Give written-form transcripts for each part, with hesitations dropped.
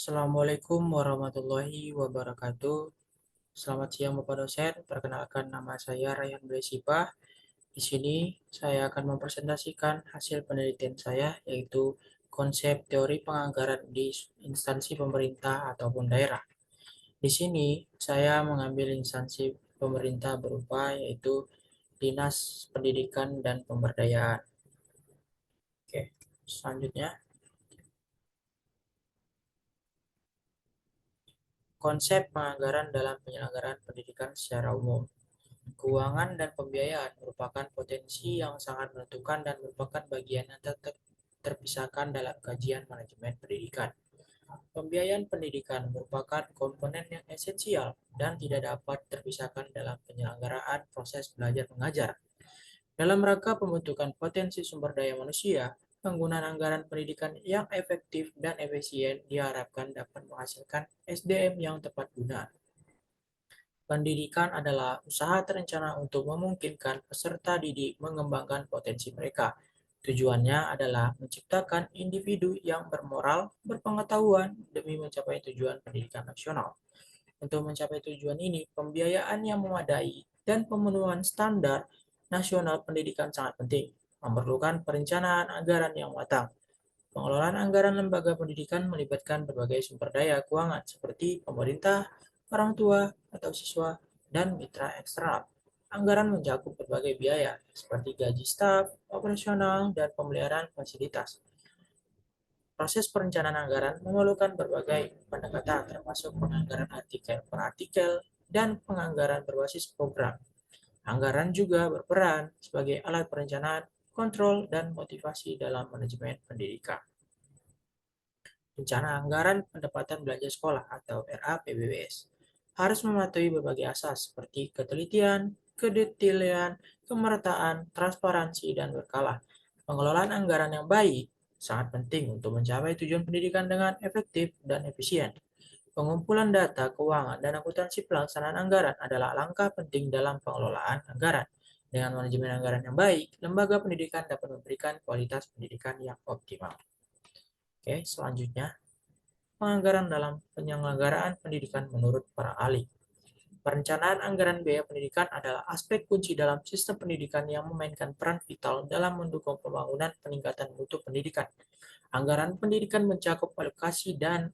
Assalamualaikum warahmatullahi wabarakatuh. Selamat siang Bapak dosen. Perkenalkan nama saya Rayhan Blesipah. Di sini saya akan mempresentasikan hasil penelitian saya yaitu konsep teori penganggaran di instansi pemerintah ataupun daerah. Di sini saya mengambil instansi pemerintah berupa yaitu Dinas Pendidikan dan Pemberdayaan. Oke, selanjutnya konsep penganggaran dalam penyelenggaraan pendidikan secara umum. Keuangan dan pembiayaan merupakan potensi yang sangat menentukan dan merupakan bagian yang terpisahkan dalam kajian manajemen pendidikan. Pembiayaan pendidikan merupakan komponen yang esensial dan tidak dapat terpisahkan dalam penyelenggaraan proses belajar mengajar. Dalam rangka pembentukan potensi sumber daya manusia, penggunaan anggaran pendidikan yang efektif dan efisien diharapkan dapat menghasilkan SDM yang tepat guna. Pendidikan adalah usaha terencana untuk memungkinkan peserta didik mengembangkan potensi mereka. Tujuannya adalah menciptakan individu yang bermoral, berpengetahuan demi mencapai tujuan pendidikan nasional. Untuk mencapai tujuan ini, pembiayaan yang memadai dan pemenuhan standar nasional pendidikan sangat penting, memerlukan perencanaan anggaran yang matang. Pengelolaan anggaran lembaga pendidikan melibatkan berbagai sumber daya keuangan seperti pemerintah, orang tua atau siswa, dan mitra eksternal. Anggaran mencakup berbagai biaya seperti gaji staf, operasional, dan pemeliharaan fasilitas. Proses perencanaan anggaran memerlukan berbagai pendekatan termasuk penganggaran artikel per artikel dan penganggaran berbasis program. Anggaran juga berperan sebagai alat perencanaan, kontrol, dan motivasi dalam manajemen pendidikan. Rencana Anggaran Pendapatan Belanja Sekolah atau RAPBWS harus mematuhi berbagai asas seperti ketelitian, kedetailan, kemerataan, transparansi, dan berkala. Pengelolaan anggaran yang baik sangat penting untuk mencapai tujuan pendidikan dengan efektif dan efisien. Pengumpulan data keuangan dan akuntansi pelaksanaan anggaran adalah langkah penting dalam pengelolaan anggaran. Dengan manajemen anggaran yang baik, lembaga pendidikan dapat memberikan kualitas pendidikan yang optimal. Oke, selanjutnya penganggaran dalam penyelenggaraan pendidikan menurut para ahli. Perencanaan anggaran biaya pendidikan adalah aspek kunci dalam sistem pendidikan yang memainkan peran vital dalam mendukung pembangunan peningkatan mutu pendidikan. Anggaran pendidikan mencakup alokasi dan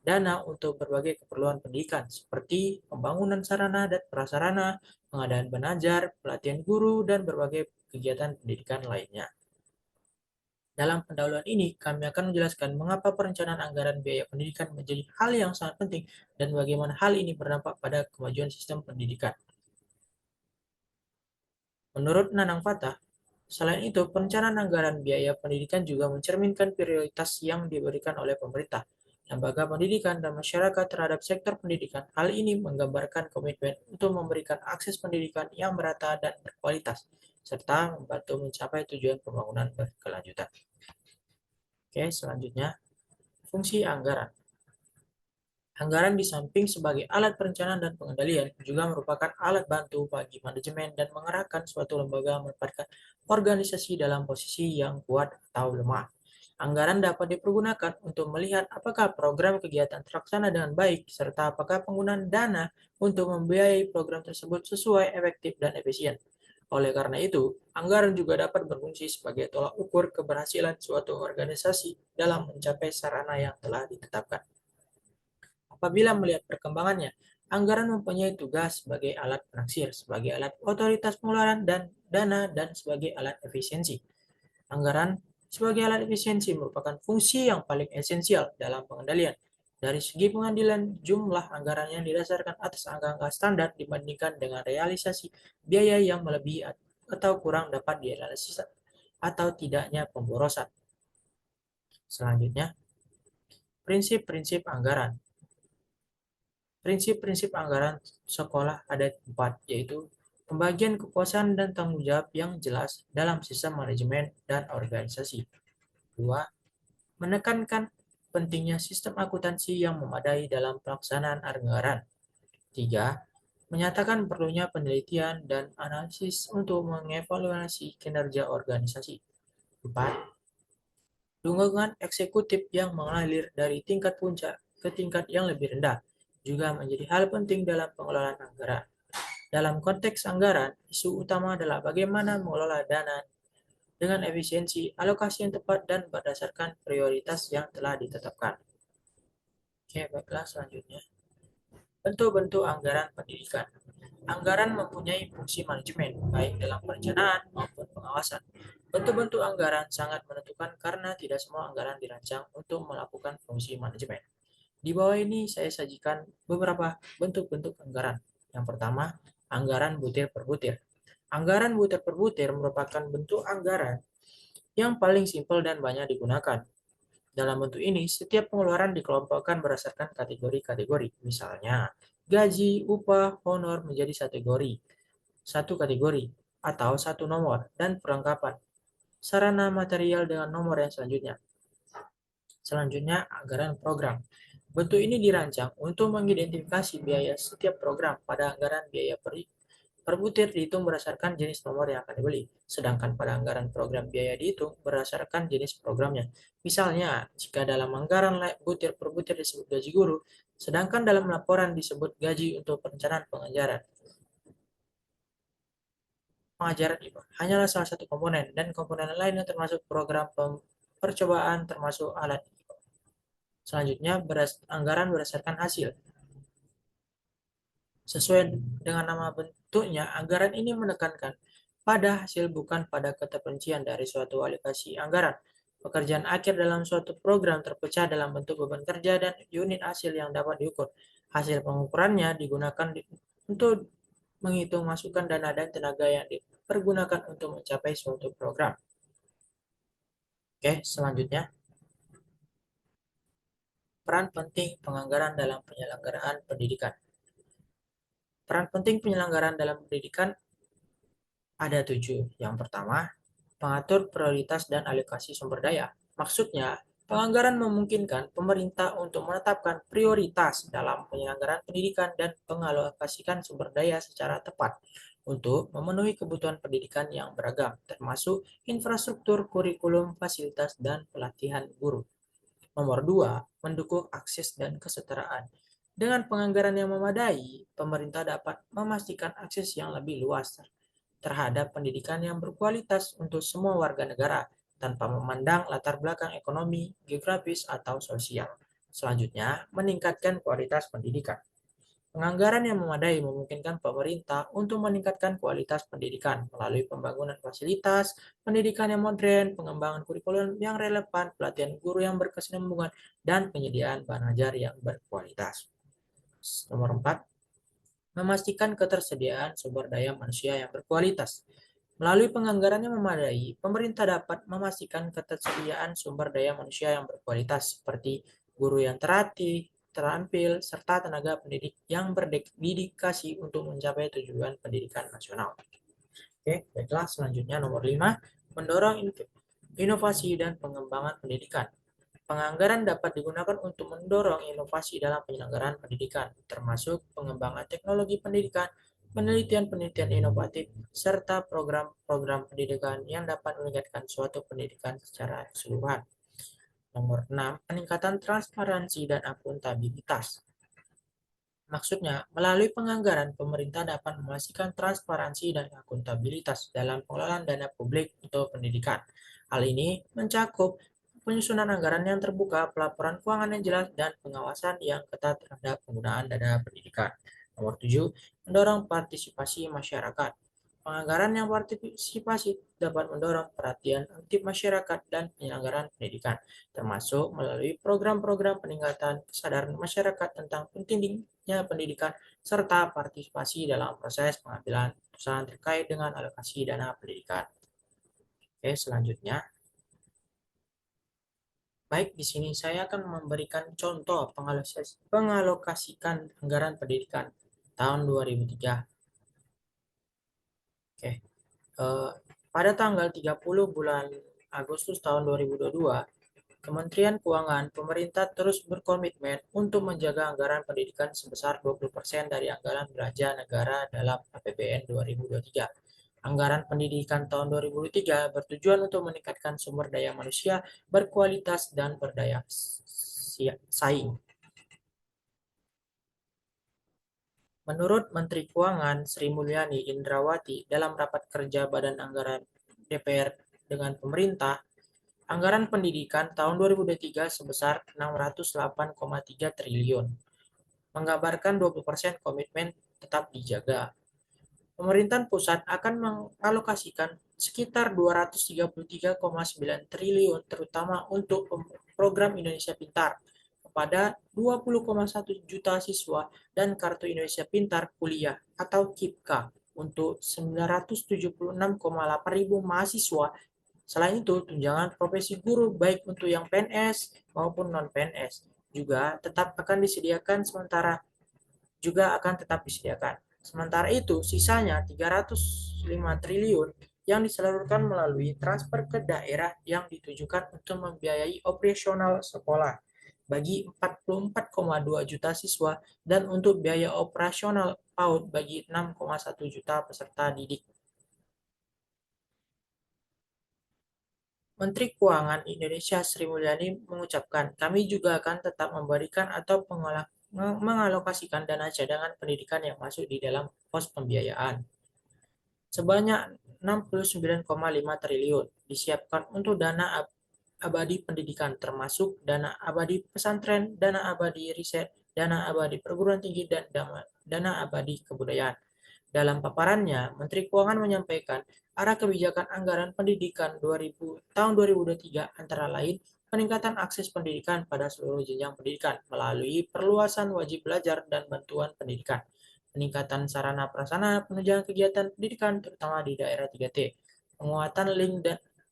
dana untuk berbagai keperluan pendidikan seperti pembangunan sarana dan prasarana, pengadaan penajar, pelatihan guru, dan berbagai kegiatan pendidikan lainnya. Dalam pendahuluan ini, kami akan menjelaskan mengapa perencanaan anggaran biaya pendidikan menjadi hal yang sangat penting dan bagaimana hal ini berdampak pada kemajuan sistem pendidikan. Menurut Nanang Fatah, selain itu, perencanaan anggaran biaya pendidikan juga mencerminkan prioritas yang diberikan oleh pemerintah, lembaga pendidikan, dan masyarakat terhadap sektor pendidikan. Hal ini menggambarkan komitmen untuk memberikan akses pendidikan yang merata dan berkualitas, serta membantu mencapai tujuan pembangunan berkelanjutan. Oke, selanjutnya, fungsi anggaran. Anggaran di samping sebagai alat perencanaan dan pengendalian juga merupakan alat bantu bagi manajemen dan mengarahkan suatu lembaga menempatkan organisasi dalam posisi yang kuat atau lemah. Anggaran dapat dipergunakan untuk melihat apakah program kegiatan terlaksana dengan baik, serta apakah penggunaan dana untuk membiayai program tersebut sesuai efektif dan efisien. Oleh karena itu, anggaran juga dapat berfungsi sebagai tolak ukur keberhasilan suatu organisasi dalam mencapai sarana yang telah ditetapkan. Apabila melihat perkembangannya, anggaran mempunyai tugas sebagai alat penaksir, sebagai alat otoritas pengeluaran dan dana, dan sebagai alat efisiensi. Anggaran sebagai alat efisiensi merupakan fungsi yang paling esensial dalam pengendalian. Dari segi pengadilan, jumlah anggaran yang didasarkan atas angka-angka standar dibandingkan dengan realisasi biaya yang melebihi atau kurang dapat dianalisis atau tidaknya pemborosan. Selanjutnya, prinsip-prinsip anggaran. Prinsip-prinsip anggaran sekolah ada 4, yaitu pembagian kekuasaan dan tanggung jawab yang jelas dalam sistem manajemen dan organisasi. 2. Menekankan pentingnya sistem akuntansi yang memadai dalam pelaksanaan anggaran. 3. Menyatakan perlunya penelitian dan analisis untuk mengevaluasi kinerja organisasi. 4. Dukungan eksekutif yang mengalir dari tingkat puncak ke tingkat yang lebih rendah juga menjadi hal penting dalam pengelolaan anggaran. Dalam konteks anggaran, isu utama adalah bagaimana mengelola dana dengan efisiensi, alokasi yang tepat, dan berdasarkan prioritas yang telah ditetapkan. Oke, baiklah selanjutnya. Bentuk-bentuk anggaran pendidikan. Anggaran mempunyai fungsi manajemen, baik dalam perencanaan maupun pengawasan. Bentuk-bentuk anggaran sangat menentukan karena tidak semua anggaran dirancang untuk melakukan fungsi manajemen. Di bawah ini saya sajikan beberapa bentuk-bentuk anggaran. Yang pertama, anggaran butir per butir. Anggaran butir per butir merupakan bentuk anggaran yang paling simpel dan banyak digunakan. Dalam bentuk ini, setiap pengeluaran dikelompokkan berdasarkan kategori-kategori. Misalnya, gaji, upah, honor menjadi satu kategori, atau satu nomor, dan perlengkapan. Sarana material dengan nomor yang selanjutnya. Selanjutnya, anggaran program. Bentuk ini dirancang untuk mengidentifikasi biaya setiap program. Pada anggaran biaya per butir dihitung berdasarkan jenis nomor yang akan dibeli, sedangkan pada anggaran program biaya dihitung berdasarkan jenis programnya. Misalnya, jika dalam anggaran butir per butir disebut gaji guru, sedangkan dalam laporan disebut gaji untuk perencanaan pengajaran. Pengajaran IPA hanyalah salah satu komponen, dan komponen lainnya termasuk program percobaan termasuk alat. Selanjutnya, anggaran berdasarkan hasil. Sesuai dengan nama bentuknya, anggaran ini menekankan pada hasil bukan pada keterpencian dari suatu alokasi anggaran. Pekerjaan akhir dalam suatu program terpecah dalam bentuk beban kerja dan unit hasil yang dapat diukur. Hasil pengukurannya digunakan untuk menghitung masukan dana dan tenaga yang dipergunakan untuk mencapai suatu program. Oke, selanjutnya. Peran penting penganggaran dalam penyelenggaraan pendidikan. Peran penting penyelenggaraan dalam pendidikan ada 7. Yang pertama, pengatur prioritas dan alokasi sumber daya. Maksudnya, penganggaran memungkinkan pemerintah untuk menetapkan prioritas dalam penyelenggaraan pendidikan dan mengalokasikan sumber daya secara tepat untuk memenuhi kebutuhan pendidikan yang beragam, termasuk infrastruktur, kurikulum, fasilitas, dan pelatihan guru. Nomor 2, mendukung akses dan kesetaraan. Dengan penganggaran yang memadai, pemerintah dapat memastikan akses yang lebih luas terhadap pendidikan yang berkualitas untuk semua warga negara tanpa memandang latar belakang ekonomi, geografis, atau sosial. Selanjutnya, meningkatkan kualitas pendidikan. Penganggaran yang memadai memungkinkan pemerintah untuk meningkatkan kualitas pendidikan melalui pembangunan fasilitas, pendidikan yang modern, pengembangan kurikulum yang relevan, pelatihan guru yang berkesinambungan, dan penyediaan bahan ajar yang berkualitas. Nomor 4, memastikan ketersediaan sumber daya manusia yang berkualitas. Melalui penganggaran yang memadai, pemerintah dapat memastikan ketersediaan sumber daya manusia yang berkualitas seperti guru yang terlatih, terampil, serta tenaga pendidik yang berdedikasi untuk mencapai tujuan pendidikan nasional. Oke, baiklah selanjutnya nomor 5, mendorong inovasi dan pengembangan pendidikan. Penganggaran dapat digunakan untuk mendorong inovasi dalam penyelenggaraan pendidikan, termasuk pengembangan teknologi pendidikan, penelitian-penelitian inovatif, serta program-program pendidikan yang dapat meningkatkan suatu pendidikan secara keseluruhan. Nomor 6, peningkatan transparansi dan akuntabilitas. Maksudnya, melalui penganggaran, pemerintah dapat memastikan transparansi dan akuntabilitas dalam pengelolaan dana publik untuk pendidikan. Hal ini mencakup penyusunan anggaran yang terbuka, pelaporan keuangan yang jelas, dan pengawasan yang ketat terhadap penggunaan dana pendidikan. Nomor 7, mendorong partisipasi masyarakat. Penganggaran yang partisipasi dapat mendorong perhatian aktif masyarakat dan penyelenggaraan pendidikan, termasuk melalui program-program peningkatan kesadaran masyarakat tentang pentingnya pendidikan serta partisipasi dalam proses pengambilan keputusan terkait dengan alokasi dana pendidikan. Oke, selanjutnya. Baik, di sini saya akan memberikan contoh pengalokasikan anggaran pendidikan tahun 2003. Oke, pada tanggal 30 bulan Agustus tahun 2022, Kementerian Keuangan pemerintah terus berkomitmen untuk menjaga anggaran pendidikan sebesar 20% dari anggaran belanja negara dalam APBN 2023. Anggaran pendidikan tahun 2003 bertujuan untuk meningkatkan sumber daya manusia berkualitas dan berdaya saing. Menurut Menteri Keuangan Sri Mulyani Indrawati dalam rapat kerja Badan Anggaran DPR dengan pemerintah, anggaran pendidikan tahun 2023 sebesar 608,3 triliun, menggambarkan 20% komitmen tetap dijaga. Pemerintahan pusat akan mengalokasikan sekitar 233,9 triliun terutama untuk program Indonesia Pintar kepada 20,1 juta siswa dan Kartu Indonesia Pintar Kuliah atau KIPKA untuk 976,8 ribu mahasiswa. Selain itu, tunjangan profesi guru baik untuk yang PNS maupun non-PNS juga akan tetap disediakan. Sementara itu, sisanya 305 triliun yang disalurkan melalui transfer ke daerah yang ditujukan untuk membiayai operasional sekolah bagi 44,2 juta siswa dan untuk biaya operasional PAUD bagi 6,1 juta peserta didik. Menteri Keuangan Indonesia Sri Mulyani mengucapkan, kami juga akan tetap memberikan atau mengalokasikan dana cadangan pendidikan yang masuk di dalam pos pembiayaan. Sebanyak 69,5 triliun disiapkan untuk dana abadi pendidikan termasuk dana abadi pesantren, dana abadi riset, dana abadi perguruan tinggi, dan dana abadi kebudayaan. Dalam paparannya, Menteri Keuangan menyampaikan arah kebijakan anggaran pendidikan tahun 2023 antara lain peningkatan akses pendidikan pada seluruh jenjang pendidikan melalui perluasan wajib belajar dan bantuan pendidikan, peningkatan sarana prasarana penunjang kegiatan pendidikan terutama di daerah 3T, penguatan link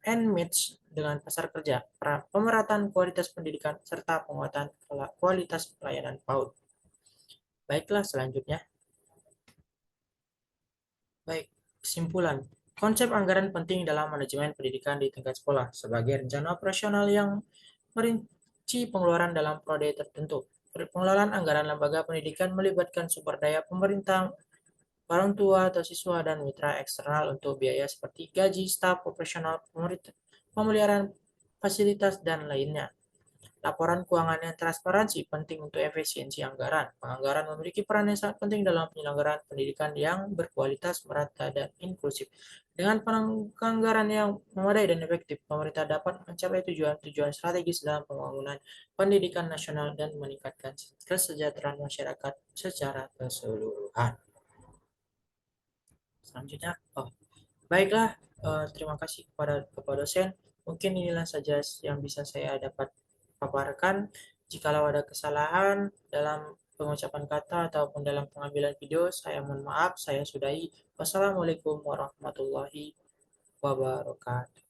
and match dengan pasar kerja, pemerataan kualitas pendidikan, serta penguatan kualitas pelayanan PAUD. Baiklah, selanjutnya. Baik, kesimpulan. Konsep anggaran penting dalam manajemen pendidikan di tingkat sekolah sebagai rencana operasional yang merinci pengeluaran dalam periode tertentu. Pengelolaan anggaran lembaga pendidikan melibatkan sumber daya pemerintah, orang tua atau siswa, dan mitra eksternal untuk biaya seperti gaji, staf, operasional, pemeliharaan fasilitas, dan lainnya. Laporan keuangan yang transparansi penting untuk efisiensi anggaran. Penganggaran memiliki peran yang sangat penting dalam penyelenggaraan pendidikan yang berkualitas, merata, dan inklusif. Dengan penganggaran yang memadai dan efektif, pemerintah dapat mencapai tujuan-tujuan strategis dalam pembangunan pendidikan nasional dan meningkatkan kesejahteraan masyarakat secara keseluruhan. Selanjutnya, baiklah, terima kasih kepada Bapak dosen. Mungkin inilah saja yang bisa saya dapat paparkan. Jikalau ada kesalahan dalam pengucapan kata ataupun dalam pengambilan video, saya mohon maaf. Saya sudahi. Wassalamualaikum warahmatullahi wabarakatuh.